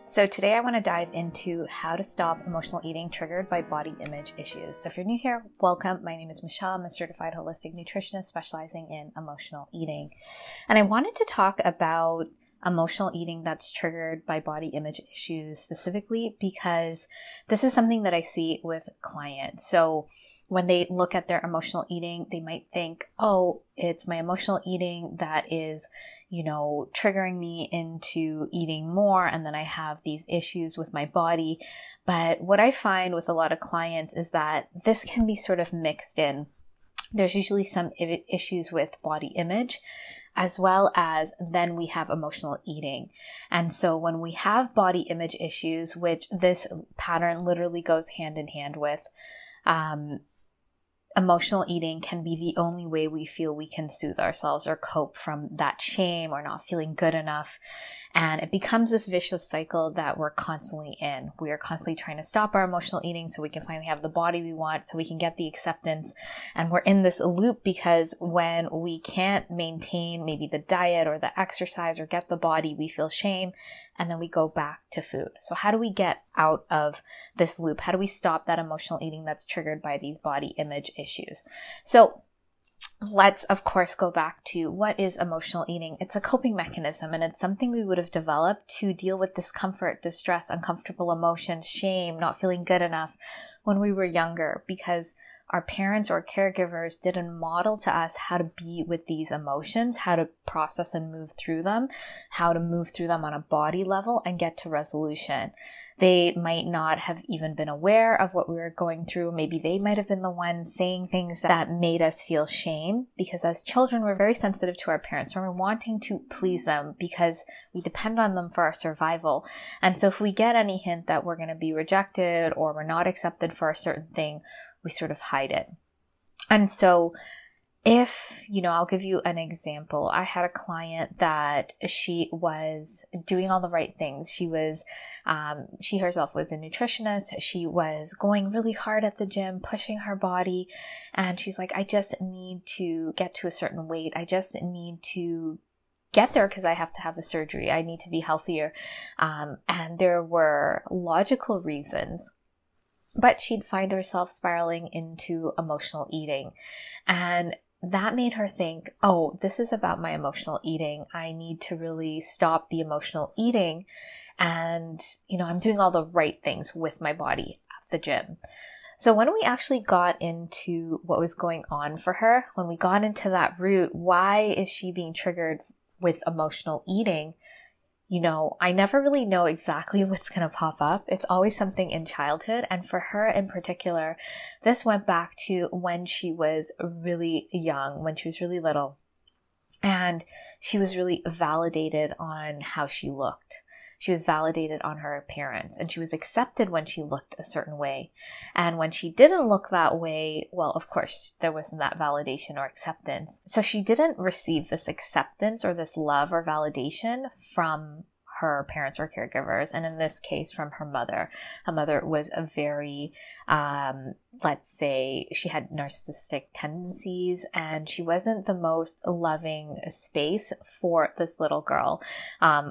So today I want to dive into how to stop emotional eating triggered by body image issues. So if you're new here, welcome. My name is Michelle. I'm a certified holistic nutritionist specializing in emotional eating. And I wanted to talk about emotional eating that's triggered by body image issues specifically because this is something that I see with clients. So when they look at their emotional eating, they might think, oh, it's my emotional eating that is, triggering me into eating more. And then I have these issues with my body. But what I find with a lot of clients is that this can be sort of mixed in. There's usually some issues with body image, as well as then we have emotional eating. And so when we have body image issues, which this pattern literally goes hand in hand with, emotional eating can be the only way we feel we can soothe ourselves or cope from that shame or not feeling good enough. And it becomes this vicious cycle that we're constantly in. We are constantly trying to stop our emotional eating so we can finally have the body we want, so we can get the acceptance. And we're in this loop because when we can't maintain maybe the diet or the exercise or get the body, we feel shame. And then we go back to food. So how do we get out of this loop? How do we stop that emotional eating that's triggered by these body image issues? So let's, of course, go back to what is emotional eating. It's a coping mechanism, and it's something we would have developed to deal with discomfort, distress, uncomfortable emotions, shame, not feeling good enough when we were younger, because our parents or caregivers didn't model to us how to be with these emotions, how to process and move through them, how to move through them on a body level and get to resolution. They might not have even been aware of what we were going through. Maybe they might have been the ones saying things that made us feel shame, because as children, we're very sensitive to our parents when we're wanting to please them because we depend on them for our survival. And so if we get any hint that we're going to be rejected or we're not accepted for a certain thing, we sort of hide it. And so if, I'll give you an example. I had a client that she was doing all the right things. She herself was a nutritionist. She was going really hard at the gym, pushing her body. And she's like, I just need to get to a certain weight. I just need to get there because I have to have a surgery. I need to be healthier. And there were logical reasons. But she'd find herself spiraling into emotional eating. And that made her think, oh, this is about my emotional eating. I need to really stop the emotional eating. And, I'm doing all the right things with my body at the gym. So when we actually got into what was going on for her, when we got into that root, why is she being triggered with emotional eating? I never really know exactly what's going to pop up. It's always something in childhood. And for her in particular, this went back to when she was really young, when she was really little. And she was really validated on how she looked. She was validated on her appearance, and she was accepted when she looked a certain way. And when she didn't look that way, well, of course, there wasn't that validation or acceptance. So she didn't receive this acceptance or this love or validation from her parents or caregivers, and in this case, from her mother. Her mother was a very, let's say, she had narcissistic tendencies, and she wasn't the most loving space for this little girl,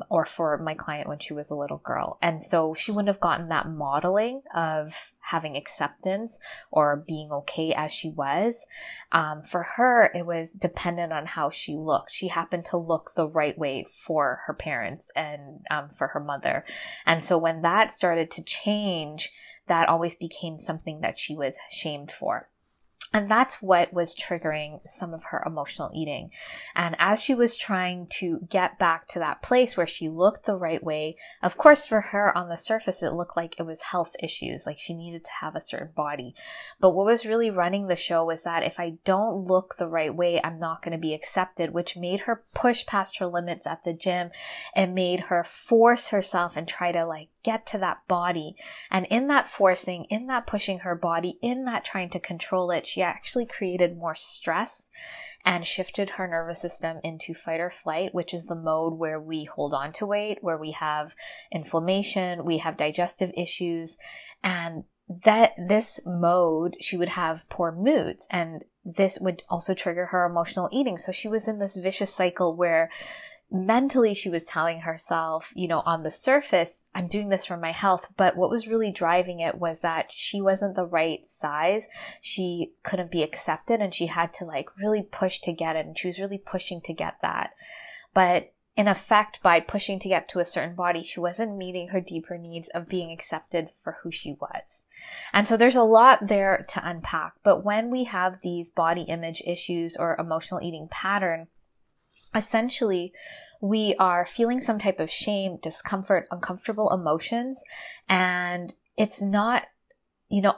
or for my client when she was a little girl. And so she wouldn't have gotten that modeling of having acceptance or being okay as she was. For her, it was dependent on how she looked. She happened to look the right way for her parents and for her mother. And so when that started to change, that always became something that she was shamed for. And that's what was triggering some of her emotional eating. And as she was trying to get back to that place where she looked the right way, of course, for her on the surface, it looked like it was health issues, like she needed to have a certain body. But what was really running the show was that if I don't look the right way, I'm not going to be accepted, which made her push past her limits at the gym. It made her force herself and try to get to that body. And in that forcing, in that pushing her body, in that trying to control it, she actually created more stress and shifted her nervous system into fight or flight, which is the mode where we hold on to weight, where we have inflammation, we have digestive issues. And that this mode, she would have poor moods, and this would also trigger her emotional eating. So she was in this vicious cycle where mentally she was telling herself, on the surface, I'm doing this for my health. But what was really driving it was that she wasn't the right size. She couldn't be accepted, and she had to like really push to get it. And she was really pushing to get that. But in effect, by pushing to get to a certain body, she wasn't meeting her deeper needs of being accepted for who she was. And so there's a lot there to unpack. But when we have these body image issues or emotional eating pattern, essentially, we are feeling some type of shame, discomfort, uncomfortable emotions, and it's not,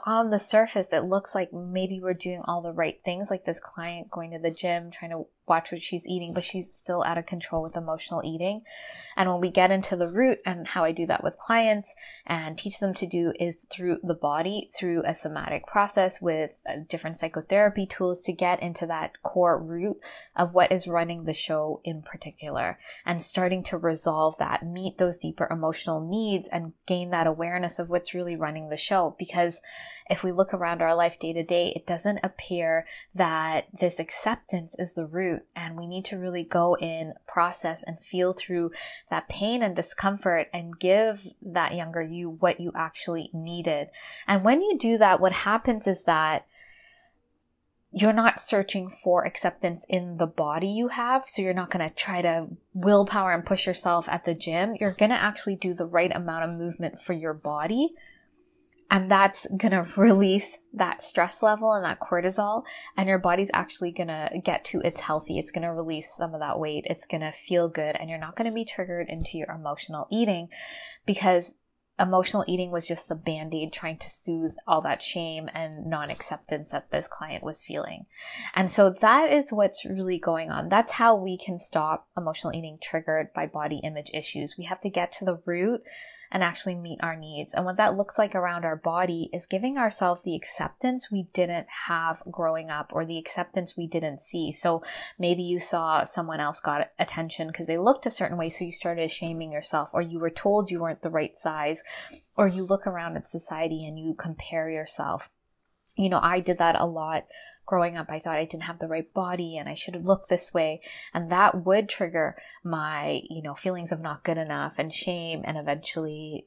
on the surface, it looks like maybe we're doing all the right things, like this client going to the gym, trying to watch what she's eating, but she's still out of control with emotional eating. And when we get into the root, and how I do that with clients and teach them to do is through the body, through a somatic process with different psychotherapy tools to get into that core root of what is running the show in particular, and starting to resolve that, meet those deeper emotional needs, and gain that awareness of what's really running the show. Because if we look around our life day to day, it doesn't appear that this acceptance is the root, and we need to really go in, process, and feel through that pain and discomfort and give that younger you what you actually needed. And when you do that, what happens is that you're not searching for acceptance in the body you have. So you're not going to try to willpower and push yourself at the gym. You're going to actually do the right amount of movement for your body. And that's going to release that stress level and that cortisol. And your body's actually going to get to its healthy. It's going to release some of that weight. It's going to feel good. And you're not going to be triggered into your emotional eating, because emotional eating was just the band-aid trying to soothe all that shame and non-acceptance that this client was feeling. And so that is what's really going on. That's how we can stop emotional eating triggered by body image issues. We have to get to the root and actually meet our needs. And what that looks like around our body is giving ourselves the acceptance we didn't have growing up, or the acceptance we didn't see. So maybe you saw someone else got attention because they looked a certain way, so you started shaming yourself, or you were told you weren't the right size, or you look around at society and you compare yourself. I did that a lot growing up. I thought I didn't have the right body and I should have looked this way. And that would trigger my, feelings of not good enough and shame, and eventually,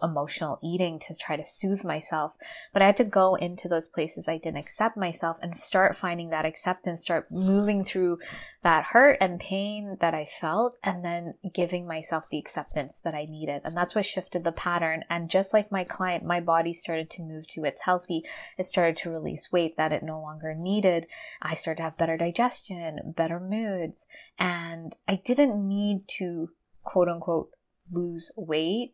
emotional eating to try to soothe myself. But I had to go into those places I didn't accept myself and start finding that acceptance, start moving through that hurt and pain that I felt, and then giving myself the acceptance that I needed. And that's what shifted the pattern. And just like my client, my body started to move to its healthy. It started to release weight that it no longer needed. I started to have better digestion, better moods, and I didn't need to, quote unquote, lose weight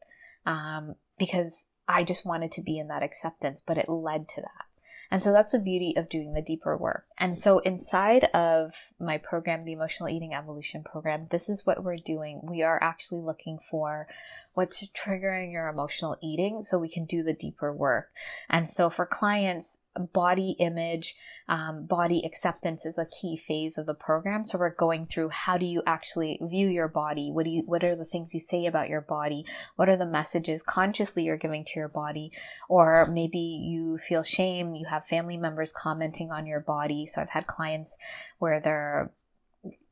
because I just wanted to be in that acceptance, but it led to that. And so that's the beauty of doing the deeper work. And so inside of my program, the Emotional Eating Evolution program, this is what we're doing. We are actually looking for what's triggering your emotional eating so we can do the deeper work. And so for clients, body image, body acceptance is a key phase of the program. So we're going through, how do you actually view your body? What are the things you say about your body? What are the messages consciously you're giving to your body? Or maybe you feel shame, you have family members commenting on your body. So I've had clients where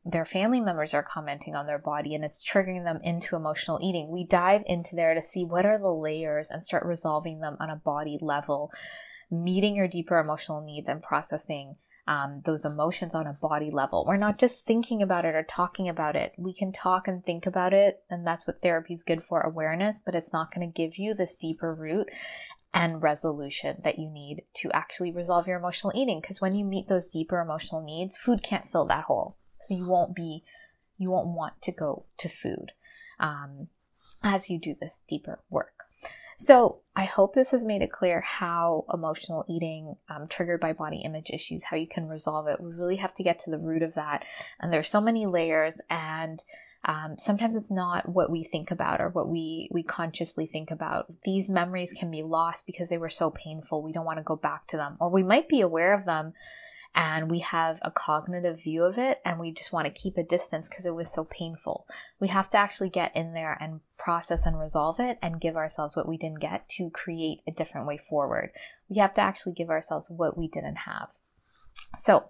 their family members are commenting on their body and it's triggering them into emotional eating. We dive into there to see what are the layers and start resolving them on a body level, meeting your deeper emotional needs and processing those emotions on a body level. We're not just thinking about it or talking about it. We can talk and think about it, and that's what therapy is good for, awareness, but it's not going to give you this deeper root and resolution that you need to actually resolve your emotional eating. Because when you meet those deeper emotional needs, food can't fill that hole. So you won't want to go to food as you do this deeper work. So I hope this has made it clear how emotional eating triggered by body image issues, how you can resolve it. We really have to get to the root of that. And there's so many layers, and sometimes it's not what we think about or what we consciously think about. These memories can be lost because they were so painful. We don't want to go back to them, or we might be aware of them and we have a cognitive view of it and we just want to keep a distance because it was so painful. We have to actually get in there and process and resolve it and give ourselves what we didn't get to create a different way forward. We have to actually give ourselves what we didn't have. So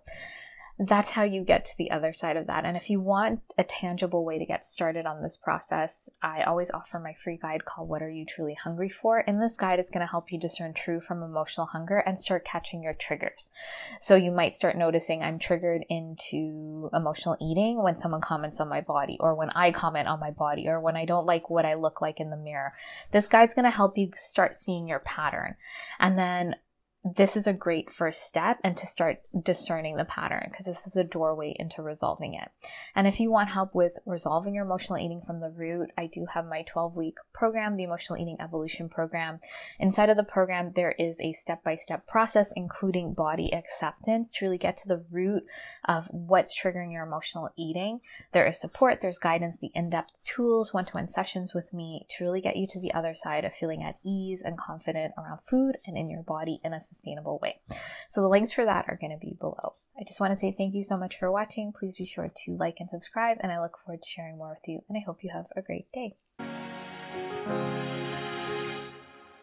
that's how you get to the other side of that. And if you want a tangible way to get started on this process, I always offer my free guide called What Are You Truly Hungry For? In this guide, it's going to help you discern true from emotional hunger and start catching your triggers. So you might start noticing I'm triggered into emotional eating when someone comments on my body, or when I comment on my body, or when I don't like what I look like in the mirror. This guide's going to help you start seeing your pattern. And then this is a great first step, and to start discerning the pattern, because this is a doorway into resolving it. And if you want help with resolving your emotional eating from the root, I do have my 12-week program, the Emotional Eating Evolution Program. Inside of the program, there is a step-by-step process, including body acceptance, to really get to the root of what's triggering your emotional eating. There is support, there's guidance, the in-depth tools, one-to-one sessions with me to really get you to the other side of feeling at ease and confident around food and in your body in a sustainable way. So the links for that are going to be below. I just want to say thank you so much for watching. Please be sure to like and subscribe, and I look forward to sharing more with you, and I hope you have a great day.